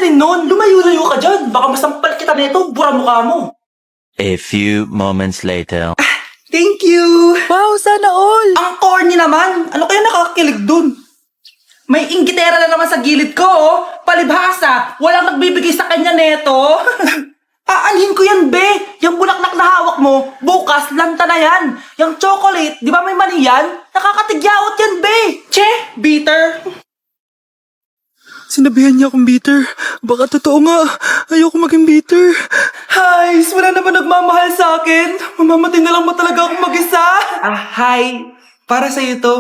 gaganin nun? Lumayo-layo ka dyan. Baka masampal kita nito, bura mukha mo. A few moments later. Thank you! Wow, sana all! Ang corny naman! Ano kaya nakakakilig dun? May inggitera na naman sa gilid ko, oh. Palibhasa, walang nagbibigay sa kanya neto. Aanhin ko yan, be. Yung bulaklak na hawak mo, bukas, lanta na yan. Yung chocolate, di ba may mani yan? Nakakatigyawat yan, be. Che, bitter. Sinabihan niya akong bitter. Baka totoo nga. Ayoko maging bitter. Hi, wala naman nagmamahal sa akin. Mamamatay na lang ba talaga akong mag-isa? Hi. Para sa'yo to.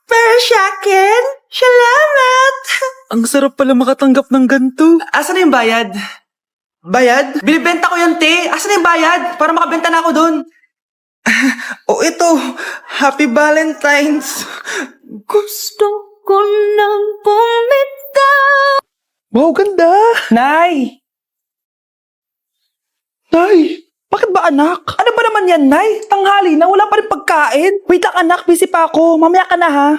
Para sa'kin? Salamat. Ang sarap pala makatanggap ng ganito. Asan na yung bayad? Bayad? Binibenta ko yan, te. Asan na yung bayad? Para makabenta na ako dun. Oh, ito. Happy Valentine's. Gusto ko nang bumitaw. Wow, ganda! Nay! Nay, bakit ba anak? Ano ba naman yan, Nay? Tanghali na, wala pa rin pagkain. Wait lang, anak. Busy pa ako. Mamaya ka na, ha?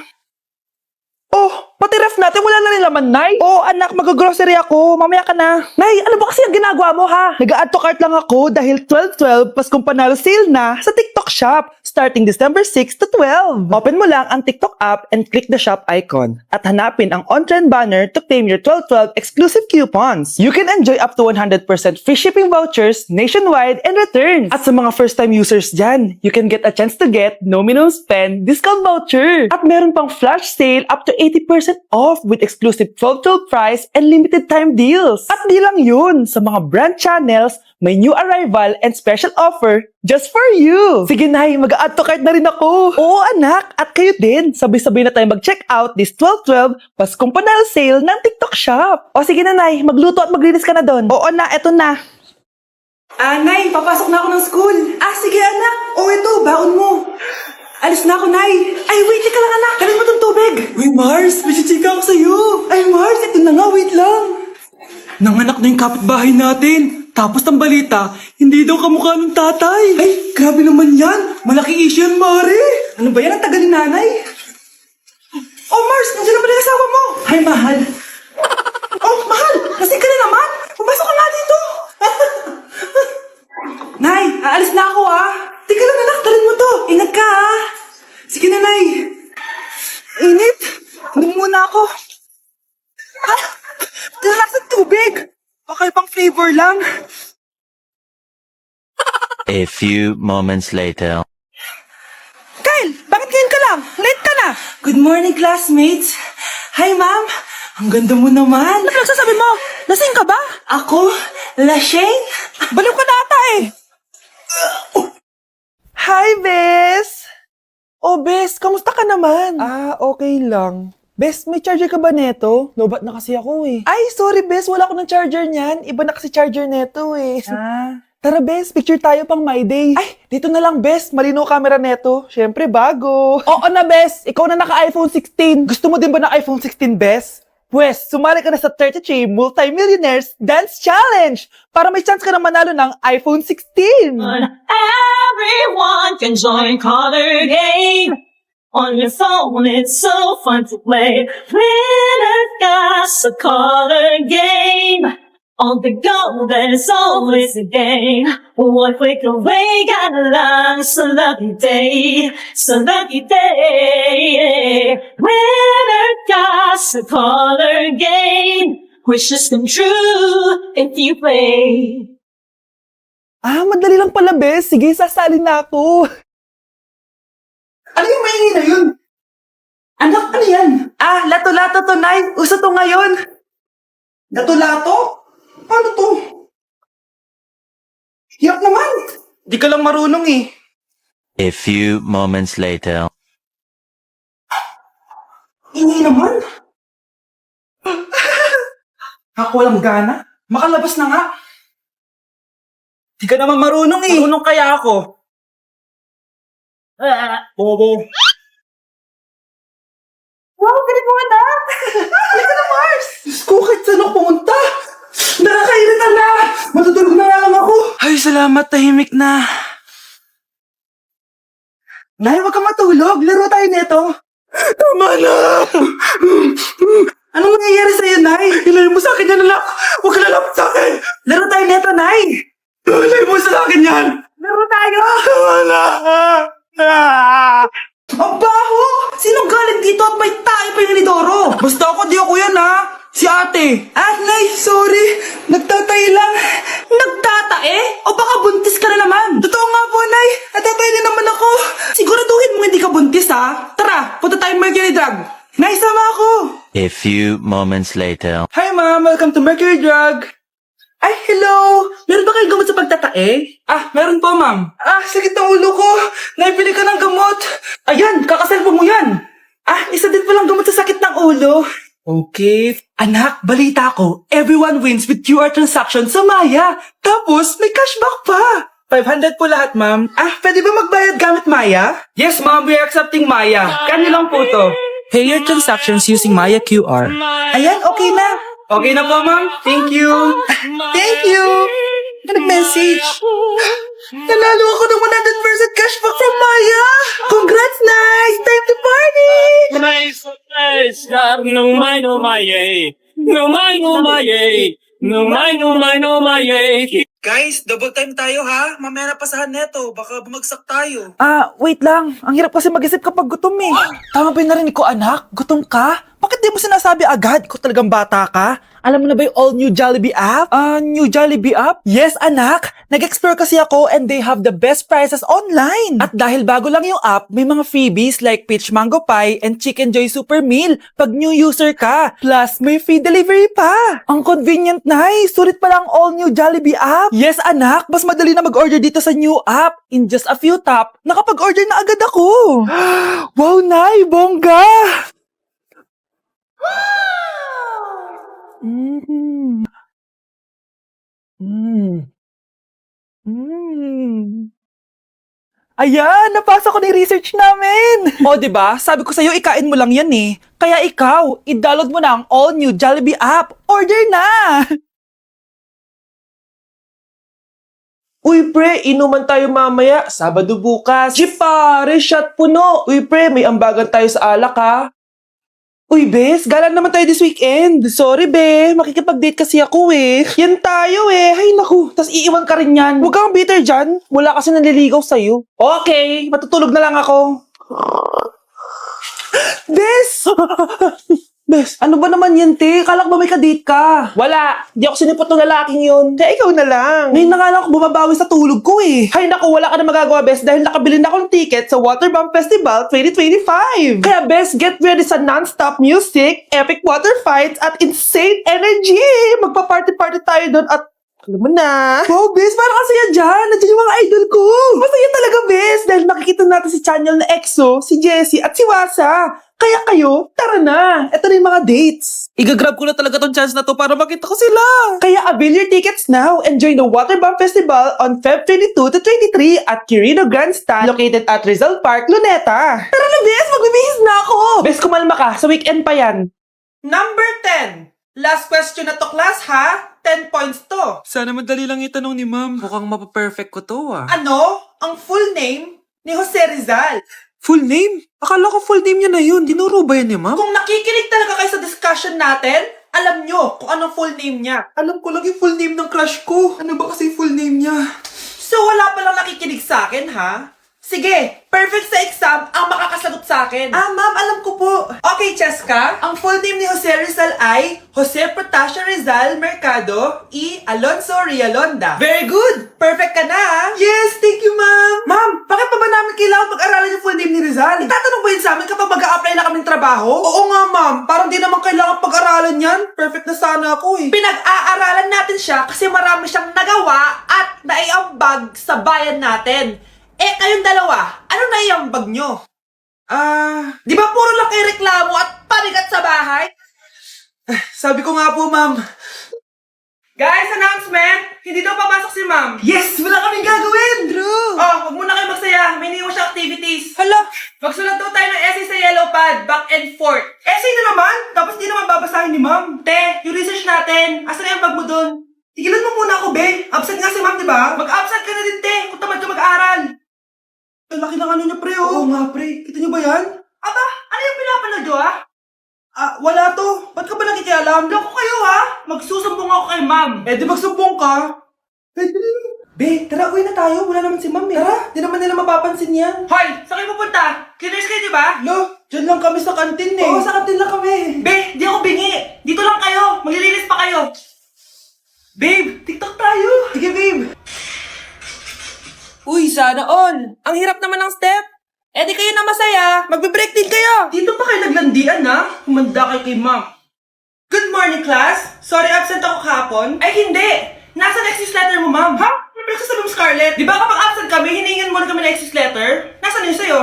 Oh, pati ref natin, wala na rin laman, Nay. Oh, anak, mag-grocery ako. Mamaya ka na. Nay, ano ba kasi ang ginagawa mo, ha? Nag-add to cart lang ako dahil 12-12 Paskong Panalo sale na sa TikTok Shop starting December 6 to 12. Open mo lang ang TikTok app and click the shop icon at hanapin ang on-trend banner to claim your 12-12 exclusive coupons. You can enjoy up to 100% free shipping vouchers nationwide and returns. At sa mga first-time users dyan, you can get a chance to get no minimum spend discount voucher. At meron pang flash sale up to 80% off with exclusive 12-12 price and limited time deals. At di lang yun, sa mga brand channels, may new arrival and special offer just for you. Sige, Nay, mag-add to cart na rin ako. Oo, anak. At kayo din. Sabay-sabay na tayo mag-check out this 12-12 Paskong Panalo sale ng TikTok Shop. O sige na, Nay. Magluto at maglinis ka na doon. Oo na, eto na. Nay, papasok na ako ng school. Sige, anak. O, ito, baon mo. Alis na ako, Nay. Ay, wait, ka lang, anak. Kanin mo tong tubig. Uy, Mars, may chichika ako sa'yo. Ay, Mars, ito na nga, wait lang. Nanganak na yung kapitbahay natin. Tapos ang balita, hindi daw kamukha ng tatay. Ay, grabe naman yan. Malaki issue yan, Mare. Ano ba yan? Ang tagal ni nanay. Oh, Mars, nandiyan naman yung asawa mo. Hi, mahal. Oh, mahal, lasing ka na naman. Pumasok ka nga dito. Nay, aalis na ako, Tika lang, anak, dalhin mo to. Ingat ka, Sige na, Nay. Init. Hindi muna ako. Talakas ng tubig. Baka ibang flavor lang. A few moments later. Kyle, bakit ngayon ka lang? Late ka na. Good morning, classmates. Hi, ma'am. Ang ganda mo naman. Ano nagsasabi mo? Lasing ka ba? Ako? Lasing? Baliw ka na ata eh. Hi, Bes. Oh, Bes, kamusta ka naman? Okay lang. Bes, may charger ka ba neto? Lobat na kasi ako eh. Ay, sorry Bes, wala ko ng charger niyan. Iba na kasi charger neto eh. Tara Bes, picture tayo pang My Day. Ay, dito na lang Bes, malino camera neto. Syempre bago. Oo na Bes, ikaw na naka-iPhone 16. Gusto mo din ba ng iPhone 16 Bes? Pwes, sumali ka na sa 33 Multi-Millionaires Dance Challenge para may chance ka na manalo ng iPhone 16. Everyone can join color game. On your phone, it's so fun to play. Winner got a color game. On the go, there's always a game. One click away, got along. It's a lucky day. It's a lucky day. Winner got a color game. Wishes come true if you play. Madali lang pala, Bes. Sige, sasali na ako. Ano yung maingay na yun? Anak, ano yan? Lato-lato to, Nay. Uso to ngayon. Lato-lato? Paano to? Hirap naman. Di ka lang marunong eh. A few moments later. Ingay naman. Ako walang gana. Makalabas na nga. Di ka naman marunong eh. Marunong kaya ako. Bobo. Wow, galing mo anak! Halika na, Mars! Diyos ko, kahit saan ako pumunta! Nakakairita na! Matutulog na nga lang ako! Ay, salamat, tahimik na. Nay, huwag kang matulog. Laro tayo nito. Tama na! Anong nangyayari sa'yo, Nay? Ilayo mo sa akin yan, anak! Huwag ka lalapit sa akin! Laro tayo neto, Nay! Ilayo mo sa akin yan! Laro tayo! Wala! Ang baho! Sinong galing dito at may tayo pa yung inidoro? Basta ako, di ako yan, ha? Si ate. Ah, Nay, sorry. Nagtatay lang. Nagtatae? O baka buntis ka na naman? Totoo nga po, Nay. Natatay din naman ako. Siguraduhin mo hindi ka buntis, ha? Tara, punta tayong Mercury Drug. Nay, sama ako. A few moments later. Hi, Ma'am. Welcome to Mercury Drug. Ay, hello! Meron ba kayong gamot sa pagtatae? Ah, meron po, ma'am. Ah, sakit ng ulo ko. Naibili ka ng gamot. Ayan, kakaselfon mo yan. Ah, isa din palang gamot sa sakit ng ulo. Okay. Anak, balita ko, everyone wins with QR transaction sa Maya. Tapos, may cashback pa. 500 po lahat, ma'am. Ah, pwede ba magbayad gamit Maya? Yes, ma'am. We are accepting Maya. Kanya lang po to. Pay your transactions using Maya QR. Ayan, okay na. Okay na po, ma'am. Thank you. Thank you. Nag-message. Nanalo ako ng 100% cashback from Maya. Congrats, nice. Time to party. Nice, nice. No my, no my, yay. No my, no my, yay. No my, no my, no my, yay. Guys, double time tayo ha. Mamaya na pasahan neto. Baka bumagsak tayo. Ah, wait lang. Ang hirap kasi mag-isip kapag gutom eh. Tama ba yung narinig ko, anak? Gutom ka? Bakit di mo sinasabi agad? Ikaw talagang bata ka? Alam mo na ba yung all-new Jollibee app? New Jollibee app? Yes, anak! Nag-explore kasi ako and they have the best prices online. At dahil bago lang yung app, may mga freebies like peach mango pie and chicken joy super meal pag new user ka. Plus, may free delivery pa. Ang convenient, nice! Sulit pala ang all-new Jollibee app. Yes, anak! Mas madali na mag-order dito sa new app. In just a few tap, nakapag-order na agad ako. Wow, Nay! Bongga! Mm. Mm. Mm. Ayan, napasa ko na yung research namin. O, diba? Sabi ko sa'yo, ikain mo lang yan eh. Kaya ikaw, i-download mo na ang all-new Jollibee app. Order na! Uy pre, inuman tayo mamaya, Sabado bukas. Jeep pare, shot puno. Uy pre, may ambagan tayo sa alak ha. Uy bes, gala naman tayo this weekend. Sorry be, makikipag-date kasi ako eh. Yan tayo eh, hay naku. Tas iiwan ka rin yan. Huwag kang bitter dyan, wala kasi naliligaw sa'yo. Okay, matutulog na lang ako. Bes! Bes, ano ba naman yan, te? Kala ko ba may kadate ka? Wala. Di ako sinipot ng lalaking yun. Kaya ikaw na lang. Ngayon na nga lang ako bumabawi sa tulog ko eh. Hay naku, wala ka na magagawa, Bes, dahil nakabili na akong ticket sa Waterbomb Festival 2025. Kaya, Bes, get ready sa non-stop music, epic water fights, at insane energy. Magpa-party-party tayo doon at alam mo na. Wow, Bes, parang kasaya dyan. Nandiyan yung mga idol ko. Masaya talaga, Bes, dahil nakikita natin si Channel na EXO, si Jessie, at si Wasa. Kaya kayo, tara na. Ito na yung mga dates. Igagrab ko na talaga tong chance na to para makita ko sila. Kaya avail your tickets now and join the Waterbomb Festival on Feb 22 to 23 at Quirino Grandstand located at Rizal Park, Luneta. Tara na, Bes! Magbibihis na ako! Bes, kumalma ka. Sa weekend pa yan. Number 10. Last question na to, class, ha? 10 points to. Sana madali lang itanong ni ma'am. Mukhang mapaperfect ko to ah. Ano ang full name ni Jose Rizal? Full name? Akala ko full name niya na yun. Dinuro ba yan ni ma'am? Kung nakikinig talaga kayo sa discussion natin, alam nyo kung anong full name niya. Alam ko lang yung full name ng crush ko. Ano ba kasi yung full name niya? So wala palang nakikinig sa akin, ha? Sige, perfect sa exam ang makakasagot sa akin. Ah, ma'am, alam ko po. Okay, Cheska, ang full name ni Jose Rizal ay Jose Protasio Rizal Mercado E. Alonso Rialonda. Very good! Perfect ka na, ha? Yes, thank you, ma'am. Ma'am, bakit pa ba namin kailangan pag-aralan yung full name ni Rizal? Itatanong ba yun sa amin kapag mag-a-apply na kaming trabaho? Oo nga, ma'am. Parang di naman kailangan pag-aralan yan. Perfect na sana ako, eh. Pinag-aaralan natin siya kasi marami siyang nagawa at naiambag sa bayan natin. Eh, kayong dalawa, ano naiambag nyo? Di ba puro lang kayo reklamo at panigat sa bahay? Sabi ko nga po ma'am. Guys, announcement! Hindi daw papasok si ma'am. Yes! Wala kaming gagawin! True! Oh, huwag muna kayo magsaya. May iniwan siya activities. Hala! Magsulat daw tayo ng essay sa yellow pad, back and forth. Essay na naman? Tapos di naman babasahin ni ma'am. Te, yung research natin. Asan na yung bag mo dun? Tigilan mo muna ako, be. Absent nga si ma'am, di ba? Mag-absent ka na din, te. Kung tamad ka mag-aaral. Ang laki ng ano niya, pre, oh. Oo nga, pre. Kita niyo ba yan? Aba, ano yung pinapanood nyo, ah? Wala to. Ba't ka ba nakikialam? Loko kayo ha? Magsusumbong ako kay ma'am. Eh di magsumbong ka. Pwede rin. Be, tara, uwi na tayo. Wala naman si ma'am eh. Tara, di naman nila mapapansin yan. Hoy, saan kayo pupunta? Cleaners kayo, di ba? Lo, dyan lang kami sa kantin eh. Oo, sa kantin lang kami. Be, di ako bingi. Dito lang kayo. Maglilinis pa kayo. Babe, TikTok tayo. Sige, babe. Uy, sana all. Ang hirap naman ng step. Eh di kayo na masaya. Magbe-break din kayo. Dito pa kayo naglandian ha? Humanda kayo kay ma'am. Good morning, class. Sorry, absent ako kahapon. Ay, hindi. Nasa excuse letter mo, ma'am. Ha? May pinagsasabi mo, Scarlett. Di ba kapag absent kami, hiningan mo na kami ng excuse letter? Nasaan yun sa'yo?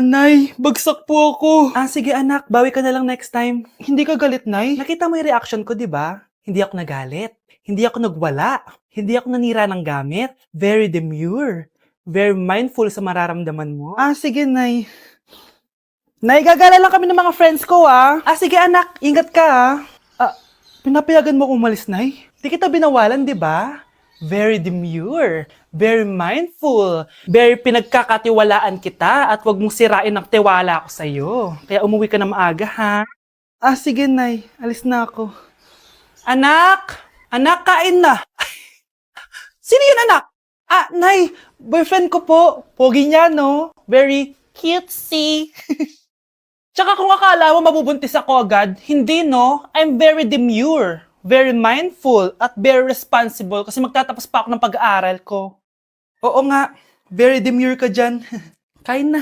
Nay, bagsak po ako. Sige anak, bawi ka na lang next time. Hindi ka galit, Nay? Nakita mo yung reaction ko, di ba? Hindi ako nagalit. Hindi ako nagwala. Hindi ako nanira ng gamit. Very demure. Very mindful sa mararamdaman mo. Sige, Nay. Nay, gagala lang kami ng mga friends ko, sige, anak. Ingat ka, pinapayagan mo akong umalis, Nay? Di kita binawalan, di ba? Very demure. Very mindful. Very pinagkakatiwalaan kita at wag mong sirain ang tiwala ko sa'yo. Kaya umuwi ka na maaga, ha? Sige, Nay. Alis na ako. Anak! Anak, kain na! Sino yun, anak? Nay, boyfriend ko po. Pogi niya, no? Very cutesy. Tsaka kung akala mo mabubuntis ako agad, hindi, no? I'm very demure, very mindful, at very responsible kasi magtatapos pa ako ng pag-aaral ko. Oo nga, very demure ka dyan. Kain na.